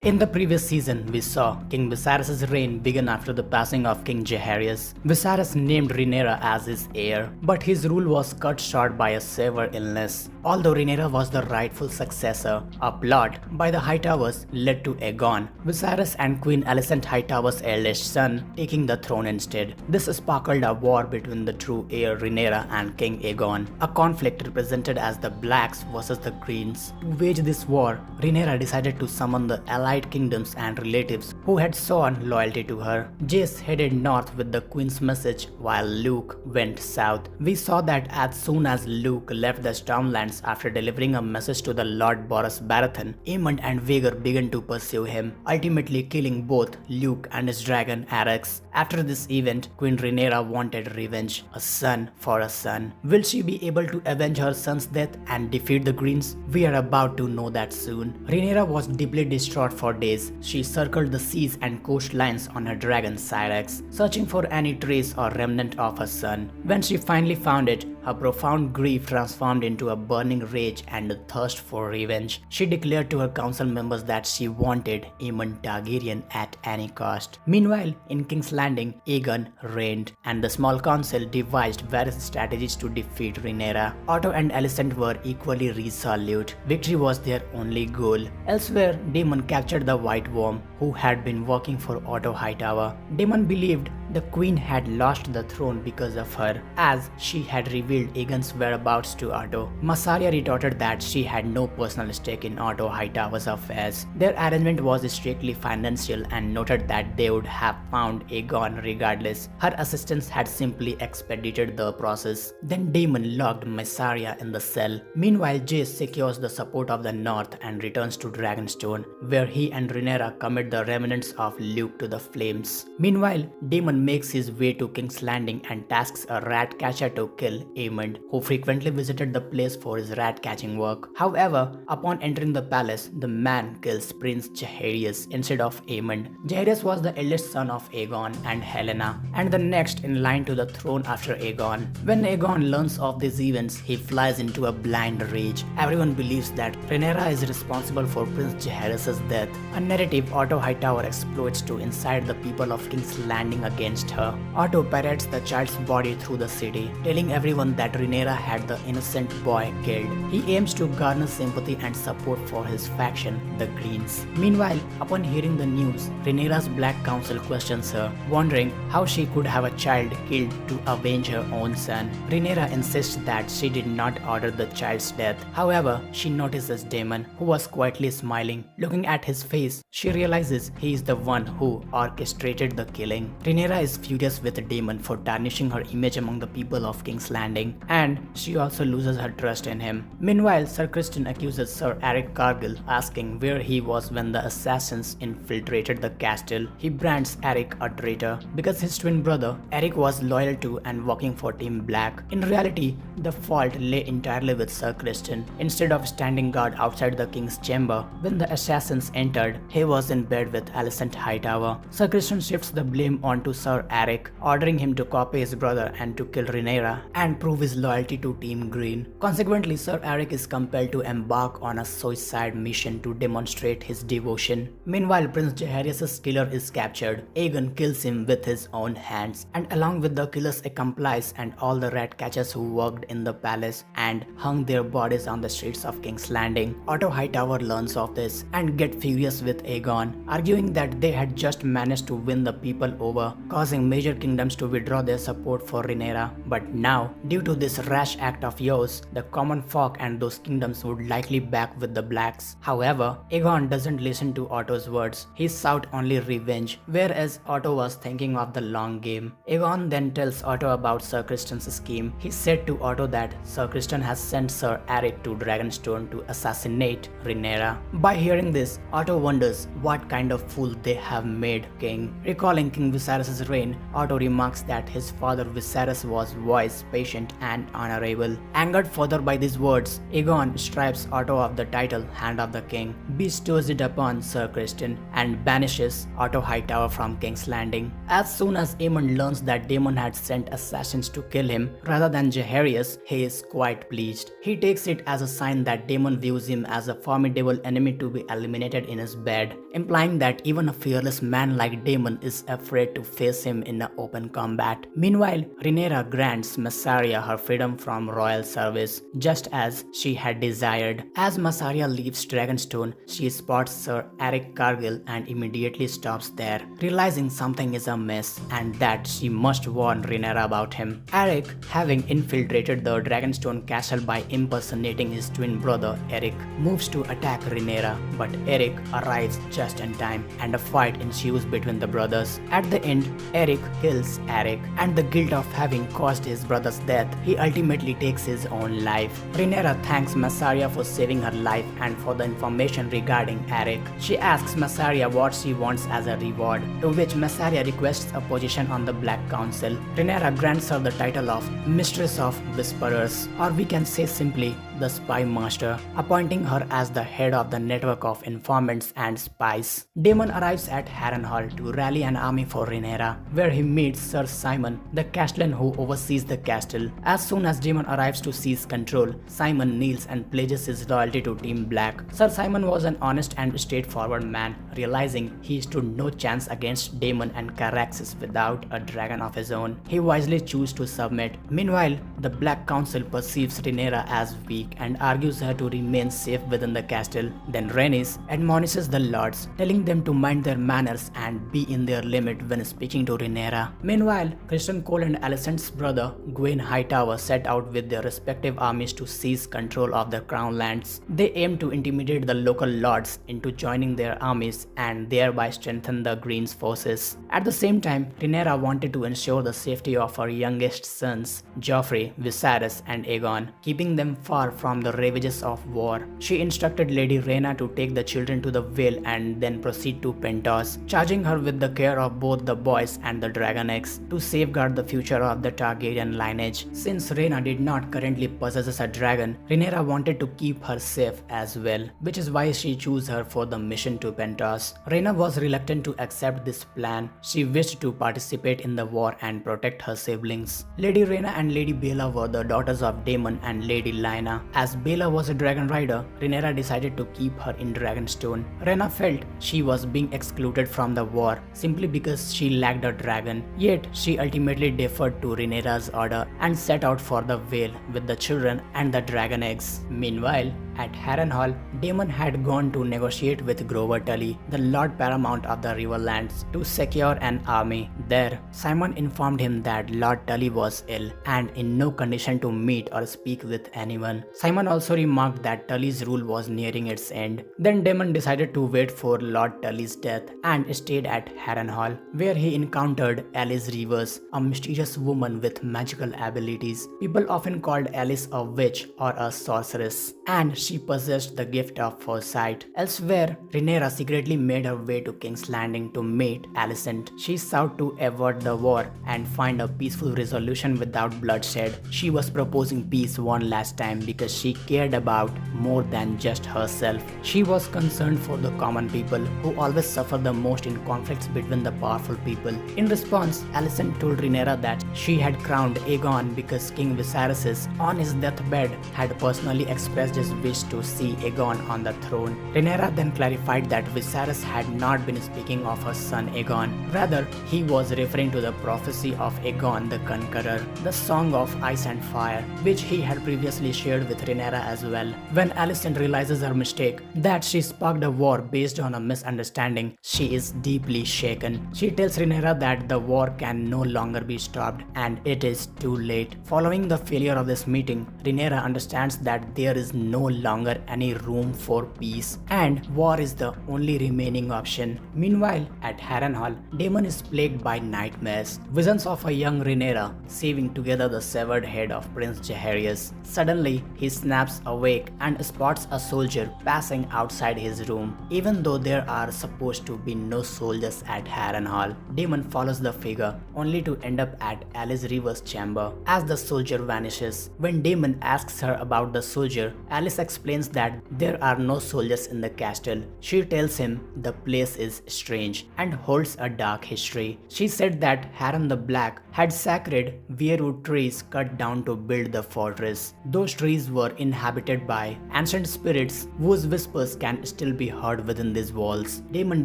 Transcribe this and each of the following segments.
In the previous season, we saw King Viserys' reign begin after the passing of King Viserys. Viserys named Rhaenyra as his heir, but his rule was cut short by a severe illness. Although Rhaenyra was the rightful successor, a plot by the Hightowers led to Aegon, Viserys and Queen Alicent Hightower's eldest son, taking the throne instead. This sparkled a war between the true heir Rhaenyra and King Aegon, a conflict represented as the Blacks versus the Greens. To wage this war, Rhaenyra decided to summon the allied kingdoms and relatives who had sworn loyalty to her. Jace headed north with the queen's message while Luke went south. We saw that as soon as Luke left the Stormlands after delivering a message to the Lord Boros Baratheon, Aemond and Vhagar began to pursue him, ultimately killing both Luke and his dragon Arrax. After this event, Queen Rhaenyra wanted revenge, a son for a son. Will she be able to avenge her son's death and defeat the Greens? We are about to know that soon. Rhaenyra was deeply distraught for days. She circled the seas and coastlines on her dragon Syrax, searching for any trace or remnant of her son. When she finally found it, her profound grief transformed into a burning rage and a thirst for revenge. She declared to her council members that she wanted Aemond Targaryen at any cost. Meanwhile, in King's Landing, Aegon reigned, and the small council devised various strategies to defeat Rhaenyra. Otto and Alicent were equally resolute. Victory was their only goal. Elsewhere, Daemon captured the White Worm, who had been working for Otto Hightower. Daemon believed the queen had lost the throne because of her, as she had revealed Aegon's whereabouts to Otto. Massaria retorted that she had no personal stake in Otto Hightower's affairs. Their arrangement was strictly financial and noted that they would have found Aegon regardless. Her assistants had simply expedited the process. Then Daemon locked Massaria in the cell. Meanwhile, Jace secures the support of the North and returns to Dragonstone, where he and Rhaenyra commit the remnants of Luke to the flames. Meanwhile, Daemon makes his way to King's Landing and tasks a rat catcher to kill Aemond, who frequently visited the place for his rat catching work. However, upon entering the palace, the man kills Prince Jaehaerys instead of Aemond. Jaehaerys was the eldest son of Aegon and Helena, and the next in line to the throne after Aegon. When Aegon learns of these events, he flies into a blind rage. Everyone believes that Rhaenyra is responsible for Prince Jaehaerys' death, a narrative Otto Hightower exploits to incite the people of King's Landing against her. Otto parades the child's body through the city, telling everyone that Rhaenyra had the innocent boy killed. He aims to garner sympathy and support for his faction, the Greens. Meanwhile, upon hearing the news, Rhaenyra's Black Council questions her, wondering how she could have a child killed to avenge her own son. Rhaenyra insists that she did not order the child's death. However, she notices Daemon, who was quietly smiling. Looking at his face, she realizes he is the one who orchestrated the killing. Rhaenyra is furious with Daemon for tarnishing her image among the people of King's Landing, and she also loses her trust in him. Meanwhile, Sir Criston accuses Sir Eric Cargill, asking where he was when the assassins infiltrated the castle. He brands Eric a traitor because his twin brother Eric was loyal to and working for Team Black. In reality, the fault lay entirely with Sir Criston. Instead of standing guard outside the king's chamber when the assassins entered, he was in bed with Alicent Hightower. Sir Criston shifts the blame onto Sir Eric, ordering him to copy his brother and to kill Rhaenyra and prove his loyalty to Team Green. Consequently, Sir Eric is compelled to embark on a suicide mission to demonstrate his devotion. Meanwhile, Prince Jaehaerys' killer is captured. Aegon kills him with his own hands, and along with the killer's accomplice and all the rat catchers who worked in the palace and hung their bodies on the streets of King's Landing. Otto Hightower learns of this and gets furious with Aegon, arguing that they had just managed to win the people over, causing major kingdoms to withdraw their support for Rhaenyra. But now, due to this rash act of yours, the common folk and those kingdoms would likely back with the Blacks. However, Aegon doesn't listen to Otto's words. He shouts only revenge, whereas Otto was thinking of the long game. Aegon then tells Otto about Sir Criston's scheme. He said to Otto that Sir Criston has sent Sir Eric to Dragonstone to assassinate Rhaenyra. By hearing this, Otto wonders what kind of fool they have made King, recalling King Viserys' reign, Otto remarks that his father Viserys was wise, patient, and honorable. Angered further by these words, Aegon strips Otto of the title Hand of the King, bestows it upon Sir Criston, and banishes Otto Hightower from King's Landing. As soon as Aemon learns that Daemon had sent assassins to kill him rather than Jaehaerys, he is quite pleased. He takes it as a sign that Daemon views him as a formidable enemy to be eliminated in his bed, implying that even a fearless man like Daemon is afraid to face him in an open combat. Meanwhile, Rhaenyra grants Massaria her freedom from royal service, just as she had desired. As Massaria leaves Dragonstone, she spots Sir Eric Cargill and immediately stops there, realizing something is amiss and that she must warn Rhaenyra about him. Eric, having infiltrated the Dragonstone castle by impersonating his twin brother Eric, moves to attack Rhaenyra, but Eric arrives just in time and a fight ensues between the brothers. At the end, Eric kills Eric, and the guilt of having caused his brother's death, he ultimately takes his own life. Rhaenyra thanks Massaria for saving her life and for the information regarding Eric. She asks Massaria what she wants as a reward, to which Massaria requests a position on the Black Council. Rhaenyra grants her the title of Mistress of Whisperers, or we can say simply the Spy Master, appointing her as the head of the network of informants and spies. Daemon arrives at Harrenhal to rally an army for Rhaenyra, where he meets Sir Simon, the castellan who oversees the castle. As soon as Daemon arrives to seize control, Simon kneels and pledges his loyalty to Team Black. Sir Simon was an honest and straightforward man, realizing he stood no chance against Daemon and Caraxes without a dragon of his own. He wisely chose to submit. Meanwhile, the Black Council perceives Rhaenyra as weak and argues her to remain safe within the castle. Then Rhaenys admonishes the lords, telling them to mind their manners and be in their limit when speaking to Rhaenyra. Meanwhile, Criston Cole and Alicent's brother Gwaine Hightower set out with their respective armies to seize control of the Crown lands. They aim to intimidate the local lords into joining their armies and thereby strengthen the Green's forces. At the same time, Rhaenyra wanted to ensure the safety of her youngest sons, Joffrey, Viserys, and Aegon, keeping them far from the ravages of war. She instructed Lady Rhaena to take the children to the Vale and then proceed to Pentos, charging her with the care of both the boys and the dragon eggs to safeguard the future of the Targaryen lineage. Since Rhaena did not currently possess a dragon, Rhaenyra wanted to keep her safe as well, which is why she chose her for the mission to Pentos. Rhaena was reluctant to accept this plan. She wished to participate in the war and protect her siblings. Lady Rhaena and Lady Baela were the daughters of Daemon and Lady Lyanna. As Baela was a dragon rider, Rhaenyra decided to keep her in Dragonstone. Rhaena felt she was being excluded from the war simply because she lacked a dragon, yet she ultimately deferred to Rhaenyra's order and set out for the Vale with the children and the dragon eggs. Meanwhile, at Harrenhal, Daemon had gone to negotiate with Grover Tully, the Lord Paramount of the Riverlands, to secure an army. There, Simon informed him that Lord Tully was ill and in no condition to meet or speak with anyone. Simon also remarked that Tully's rule was nearing its end. Then Daemon decided to wait for Lord Tully's death and stayed at Harrenhal, where he encountered Alice Rivers, a mysterious woman with magical abilities. People often called Alice a witch or a sorceress, and she possessed the gift of foresight. Elsewhere, Rhaenyra secretly made her way to King's Landing to meet Alicent. She sought to avert the war and find a peaceful resolution without bloodshed. She was proposing peace one last time because she cared about more than just herself. She was concerned for the common people who always suffer the most in conflicts between the powerful people. In response, Alicent told Rhaenyra that she had crowned Aegon because King Viserys, on his deathbed, had personally expressed his wish to see Aegon on the throne. Rhaenyra then clarified that Viserys had not been speaking of her son Aegon. Rather, he was referring to the prophecy of Aegon the Conqueror, the Song of Ice and Fire, which he had previously shared with Rhaenyra as well. When Alicent realizes her mistake, that she sparked a war based on a misunderstanding, she is deeply shaken. She tells Rhaenyra that the war can no longer be stopped and it is too late. Following the failure of this meeting, Rhaenyra understands that there is no longer any room for peace, and war is the only remaining option. Meanwhile, at Harrenhal, Daemon is plagued by nightmares, visions of a young Rhaenyra saving together the severed head of Prince Jaehaerys. Suddenly, he snaps awake and spots a soldier passing outside his room. Even though there are supposed to be no soldiers at Harrenhal, Daemon follows the figure, only to end up at Alice Reaver's chamber as the soldier vanishes. When Daemon asks her about the soldier, Alice explains that there are no soldiers in the castle. She tells him the place is strange and holds a dark history. She said that Harren the Black had sacred weirwood trees cut down to build the fortress. Those trees were inhabited by ancient spirits whose whispers can still be heard within these walls. Daemon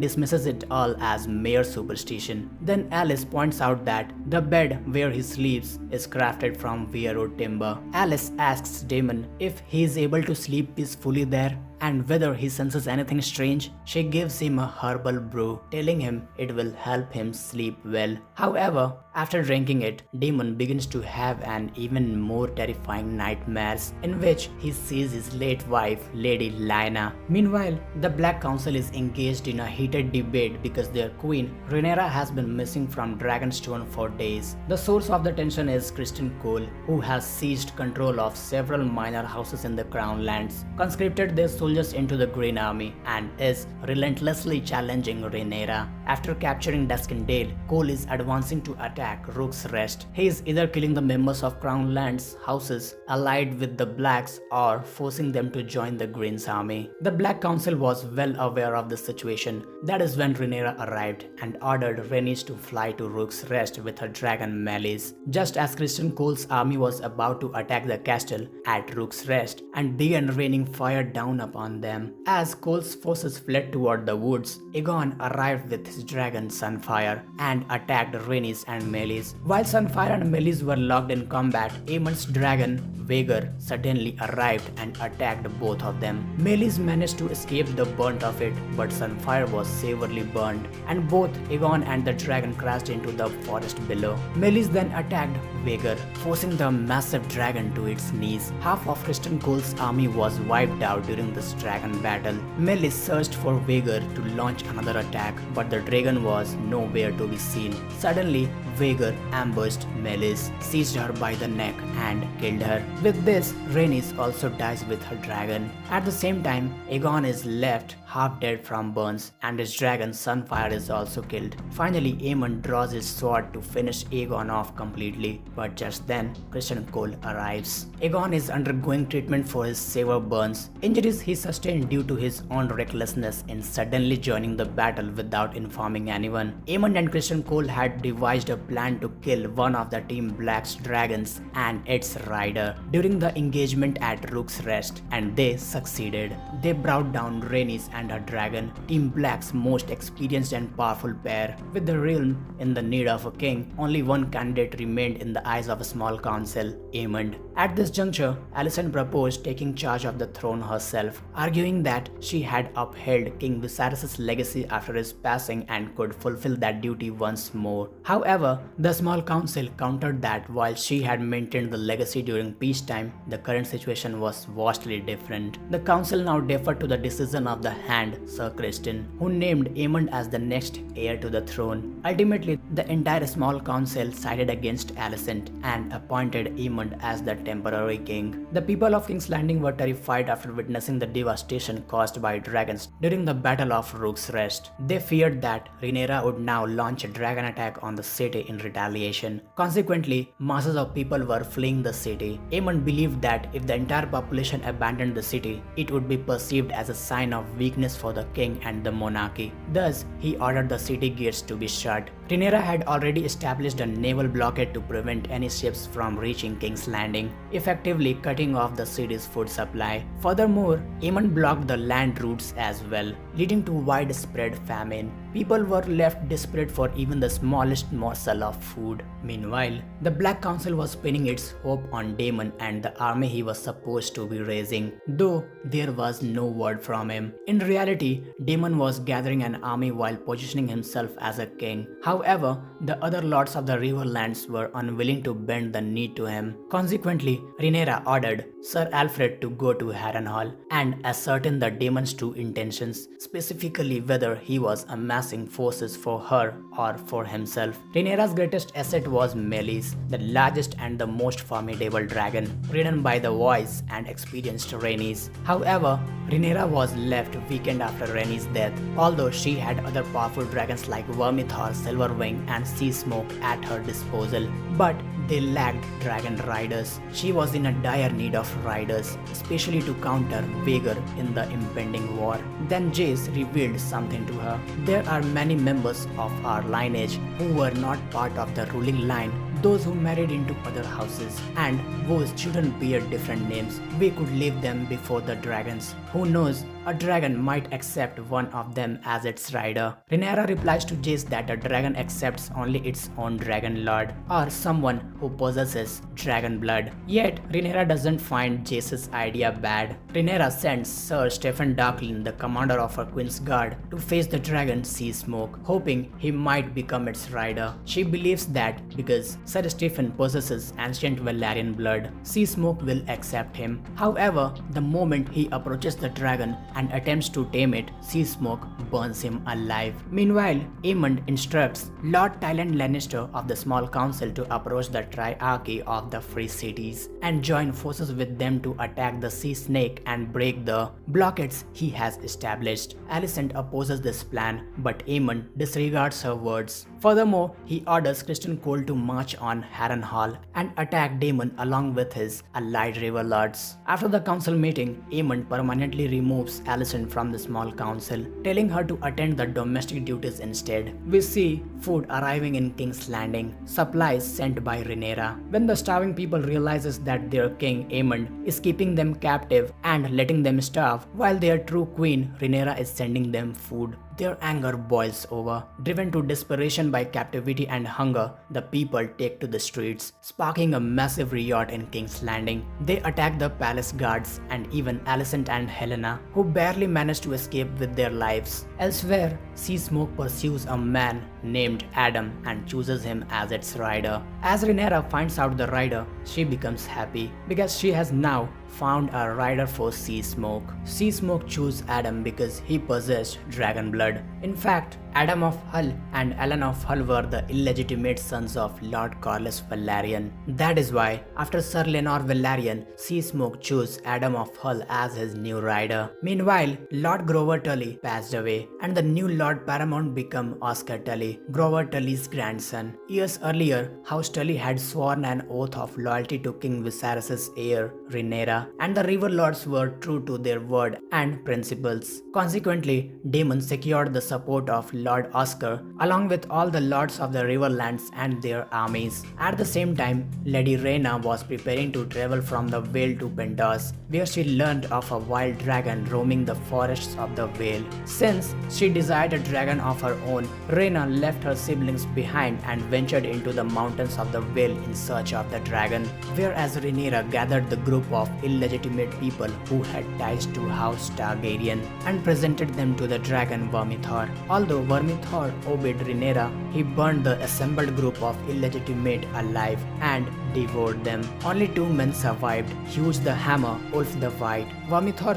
dismisses it all as mere superstition. Then Alice points out that the bed where he sleeps is crafted from weirwood timber. Alice asks Daemon if he is able to sleep peacefully there and whether he senses anything strange. She gives him a herbal brew, telling him it will help him sleep well. However, after drinking it, Daemon begins to have an even more terrifying nightmares in which he sees his late wife, Lady Lyanna. Meanwhile, the Black Council is engaged in a heated debate because their queen, Rhaenyra, has been missing from Dragonstone for days. The source of the tension is Criston Cole, who has seized control of several minor houses in the Crown Lands, conscripted their soldiers into the Green Army, and is relentlessly challenging Rhaenyra. After capturing Duskendale, Cole is advancing to attack Rook's Rest. He is either killing the members of Crown Lands houses allied with the Blacks or forcing them to join the Green's army. The Black Council was well aware of the situation. That is when Rhaenyra arrived and ordered Rhaenys to fly to Rook's Rest with her dragon Meleys. Just as Criston Cole's army was about to attack the castle at Rook's Rest and began raining fire down upon them. As Cole's forces fled toward the woods, Aegon arrived with his dragon Sunfire and attacked Rhaenys and Meleys. While Sunfire and Meleys were locked in combat, Aemon's dragon Vhagar suddenly arrived and attacked both of them. Meleys managed to escape the burnt of it, but Sunfire was severely burned, and both Aegon and the dragon crashed into the forest below. Meleys then attacked Vhagar, forcing the massive dragon to its knees. Half of Criston Cole's army was wiped out during this dragon battle. Meleys searched for Vhagar to launch another attack, but the dragon was nowhere to be seen. Suddenly, Vhagar ambushed Meleys, seized her by the neck and killed her. With this, Rhaenys also dies with her dragon. At the same time, Aegon is left half dead from burns, and his dragon Sunfire is also killed. Finally, Aemon draws his sword to finish Aegon off completely, but just then, Criston Cole arrives. Aegon is undergoing treatment for his severe burns, injuries he sustained due to his own recklessness in suddenly joining the battle without informing anyone. Aemon and Criston Cole had devised a plan to kill one of the Team Black's dragons and its rider during the engagement at Rook's Rest, and they succeeded. They brought down Rhaenys and her dragon, Team Black's most experienced and powerful pair. With the realm in the need of a king, only one candidate remained in the eyes of a small council, Aemond. At this juncture, Alicent proposed taking charge of the throne herself, arguing that she had upheld King Viserys' legacy after his passing and could fulfill that duty once more. However, the small council countered that while she had maintained the legacy during peacetime, the current situation was vastly different. The council now deferred to the decision of the Hand, Sir Criston, who named Aemond as the next heir to the throne. Ultimately, the entire small council sided against Alicent and appointed Aemond as the temporary king. The people of King's Landing were terrified after witnessing the devastation caused by dragons during the Battle of Rook's Rest. They feared that Rhaenyra would now launch a dragon attack on the city in retaliation. Consequently, masses of people were fleeing the city. Aemond believed that if the entire population abandoned the city, it would be perceived as a sign of weakness for the king and the monarchy. Thus, he ordered the city gates to be shut. Rhaenyra had already established a naval blockade to prevent any ships from reaching King's Landing, effectively cutting off the city's food supply. Furthermore, Aemond blocked the land routes as well, leading to widespread famine. People were left desperate for even the smallest morsel of food. Meanwhile, the Black Council was pinning its hope on Daemon and the army he was supposed to be raising, though there was no word from him. In reality, Daemon was gathering an army while positioning himself as a king. However, the other lords of the Riverlands were unwilling to bend the knee to him. Consequently, Rhaenyra ordered Sir Alfred to go to Harrenhal and ascertain the demon's true intentions, specifically whether he was amassing forces for her or for himself. Rhaenyra's greatest asset was Meleys, the largest and the most formidable dragon, ridden by the wise and experienced Rhaenys. However, Rhaenyra was left weakened after Rhaenys' death, although she had other powerful dragons like Vermithor, Silverwing, and Sea Smoke at her disposal. But they lacked dragon riders. She was in a dire need of riders, especially to counter Vhagar in the impending war. Then Jace revealed something to her. There are many members of our lineage who were not part of the ruling line, those who married into other houses, and whose children bear different names. We could leave them before the dragons. Who knows, a dragon might accept one of them as its rider. Rhaenyra replies to Jace that a dragon accepts only its own dragon lord, or someone who possesses dragon blood. Yet, Rhaenyra doesn't find Jace's idea bad. Rhaenyra sends Sir Stephen Darklyn, the commander of her Queen's Guard, to face the dragon Sea Smoke, hoping he might become its rider. She believes that because Sir Stephen possesses ancient Valyrian blood, Sea Smoke will accept him. However, the moment he approaches the dragon and attempts to tame it, Sea Smoke burns him alive. Meanwhile, Aemond instructs Lord Tywin Lannister of the Small Council to approach the Triarchy of the Free Cities and join forces with them to attack the Sea Snake and break the blockades he has established. Alicent opposes this plan, but Aemond disregards her words. Furthermore, he orders Criston Cole to march on Harrenhal and attack Daemon along with his allied river lords. After the council meeting, Aemond permanently removes Alicent from the small council, telling her to attend the domestic duties instead. We see food arriving in King's Landing, supplies sent by Rhaenyra. When the starving people realizes that their king Aemond is keeping them captive and letting them starve, while their true queen Rhaenyra is sending them food, their anger boils over. Driven to desperation by captivity and hunger, the people take to the streets, sparking a massive riot in King's Landing. They attack the palace guards and even Alicent and Helena, who barely manage to escape with their lives. Elsewhere, Sea Smoke pursues a man named Adam and chooses him as its rider. As Rhaenyra finds out the rider, she becomes happy because she has now found a rider for Sea Smoke. Sea Smoke chose Adam because he possessed dragon blood. In fact, Adam of Hull and Alan of Hull were the illegitimate sons of Lord Corlys Velaryon. That is why, after Sir Lenor Velaryon, Sea Smoke chose Adam of Hull as his new rider. Meanwhile, Lord Grover Tully passed away, and the new Lord Paramount became Oscar Tully, Grover Tully's grandson. Years earlier, House Tully had sworn an oath of loyalty to King Viserys' heir, Rhaenyra, and the River Lords were true to their word and principles. Consequently, Daemon secured the support of Lord Oscar, along with all the lords of the Riverlands and their armies. At the same time, Lady Rhaena was preparing to travel from the Vale to Pentos, where she learned of a wild dragon roaming the forests of the Vale. Since she desired a dragon of her own, Rhaena left her siblings behind and ventured into the mountains of the Vale in search of the dragon, whereas Rhaenyra gathered the group of illegitimate people who had ties to House Targaryen and presented them to the dragon Vermithor. Although Vermithor obeyed Rhaenyra, he burned the assembled group of illegitimate alive and devoured them. Only two men survived, Hugh the Hammer, Ulf the White. Vermithor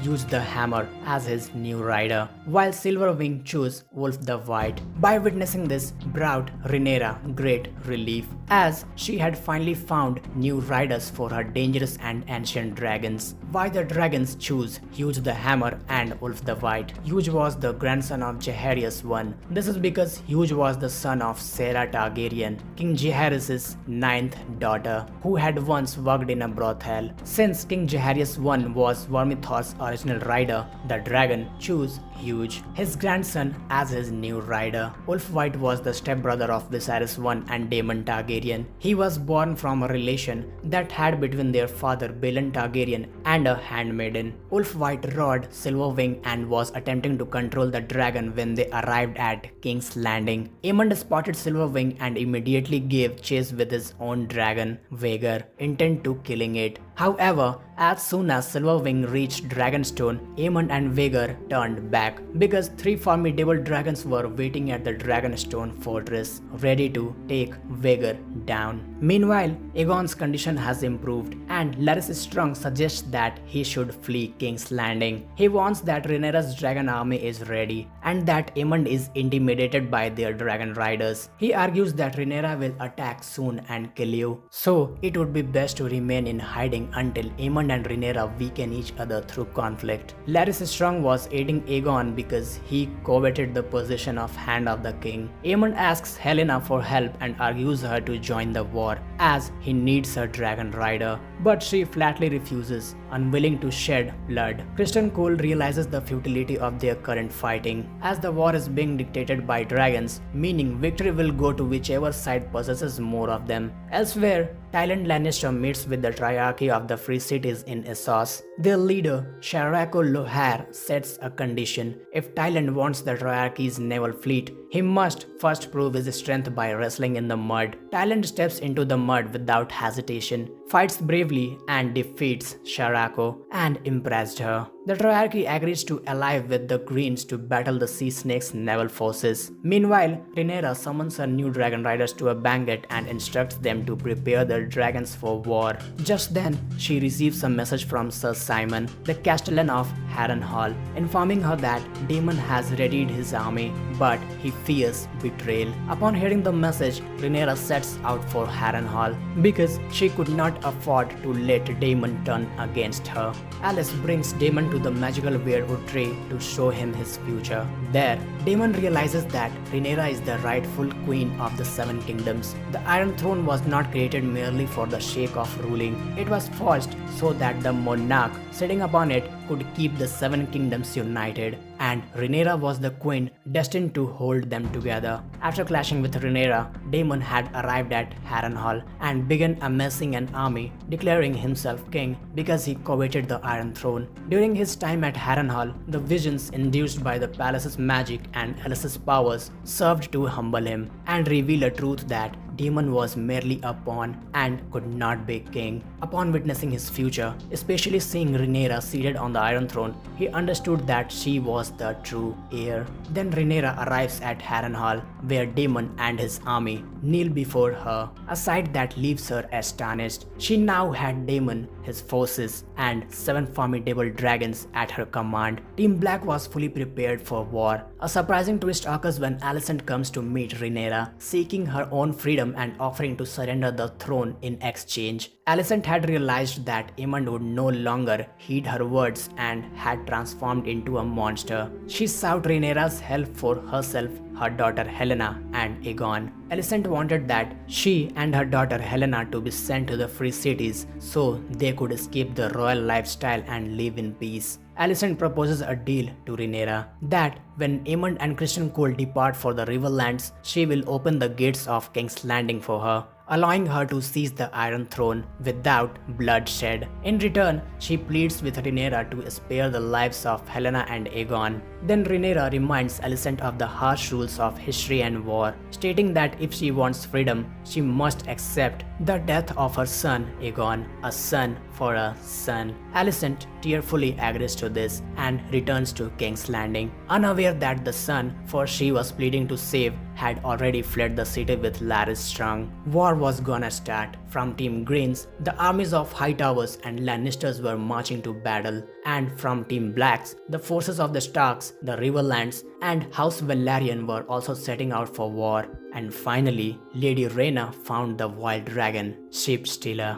used the hammer as his new rider, while Silverwing chose Wolf the White. By witnessing this brought Rhaenyra great relief, as she had finally found new riders for her dangerous and ancient dragons. Why the dragons choose Hugh the Hammer and Wolf the White? Hugh was the grandson of Jaehaerys I. This is because Hugh was the son of Sarah Targaryen, King Jaehaerys' ninth daughter, who had once worked in a brothel. Since King Jaehaerys I was Vermithor's original rider, the dragon chose Hugh, his grandson, as his new rider. Wolf White was the stepbrother of Viserys I and Daemon Targaryen. He was born from a relation that had between their father Balon Targaryen and a handmaiden. Wolf White rode Silverwing and was attempting to control the dragon when they arrived at King's Landing. Aemond spotted Silverwing and immediately gave chase with his own dragon, Vhagar, intent to killing it. However, as soon as Silverwing reached Dragonstone, Aemon and Vhagar turned back because three formidable dragons were waiting at the Dragonstone fortress, ready to take Vhagar down. Meanwhile, Aegon's condition has improved, and Larys Strong suggests that he should flee King's Landing. He warns that Rhaenyra's dragon army is ready, and that Aemon is intimidated by their dragon riders. He argues that Rhaenyra will attack soon and kill you, so it would be best to remain in hiding until Aemon and Rhaenyra weaken each other through conflict. Larys Strong was aiding Aegon because he coveted the position of Hand of the King. Aemon asks Helaena for help and argues her to join the war as he needs her dragon rider, but she flatly refuses, unwilling to shed blood. Criston Cole realizes the futility of their current fighting, as the war is being dictated by dragons, meaning victory will go to whichever side possesses more of them. Elsewhere, Tywin Lannister meets with the Triarchy of the Free Cities in Essos. Their leader, Sharako Lohair, sets a condition. If Tywin wants the Triarchy's naval fleet, he must first prove his strength by wrestling in the mud. Tywin steps into the mud without hesitation, fights bravely and defeats Sharako and impressed her. The Triarchy agrees to ally with the Greens to battle the Sea Snake's naval forces. Meanwhile, Rhaenyra summons her new dragon riders to a banquet and instructs them to prepare their dragons for war. Just then, she receives a message from Sir Simon, the Castellan of Harrenhal, informing her that Daemon has readied his army, but he fears betrayal. Upon hearing the message, Rhaenyra sets out for Harrenhal because she could not afford to let Daemon turn against her. Alice brings Daemon to the magical weirwood tree to show him his future. There, Daemon realizes that Rhaenyra is the rightful queen of the Seven Kingdoms. The Iron Throne was not created merely for the sake of ruling. It was forged so that the monarch sitting upon it could keep the Seven Kingdoms united, and Rhaenyra was the queen destined to hold them together. After clashing with Rhaenyra, Daemon had arrived at Harrenhal and began amassing an army, declaring himself king because he coveted the Iron Throne. During his time at Harrenhal, the visions induced by the palace's magic and Alice's powers served to humble him and reveal a truth that Daemon was merely a pawn and could not be king. Upon witnessing his future, especially seeing Rhaenyra seated on the Iron Throne, he understood that she was the true heir. Then Rhaenyra arrives at Harrenhal, where Daemon and his army kneel before her, a sight that leaves her astonished. She now had Daemon, his forces, and 7 formidable dragons at her command. Team Black was fully prepared for war. A surprising twist occurs when Alicent comes to meet Rhaenyra, seeking her own freedom and offering to surrender the throne in exchange. Alicent had realized that Aemon would no longer heed her words and had transformed into a monster. She sought Rhaenyra's help for herself, her daughter Helaena, and Aegon. Alicent wanted that she and her daughter Helaena to be sent to the Free Cities so they could escape the royal lifestyle and live in peace. Alicent proposes a deal to Rhaenyra that when Aemon and Criston Cole depart for the Riverlands, she will open the gates of King's Landing for her, allowing her to seize the Iron Throne without bloodshed. In return, she pleads with Rhaenyra to spare the lives of Helaena and Aegon. Then Rhaenyra reminds Alicent of the harsh rules of history and war, stating that if she wants freedom, she must accept the death of her son Aegon, a son for a son. Alicent tearfully agrees to this and returns to King's Landing, unaware that the son, for she was pleading to save, had already fled the city with Larys Strong. War was gonna start. From Team Greens, the armies of Hightowers and Lannisters were marching to battle, and from Team Blacks, the forces of the Starks, the Riverlands, and House Velaryon were also setting out for war. And finally, Lady Rhaena found the wild dragon, Sheep Stealer.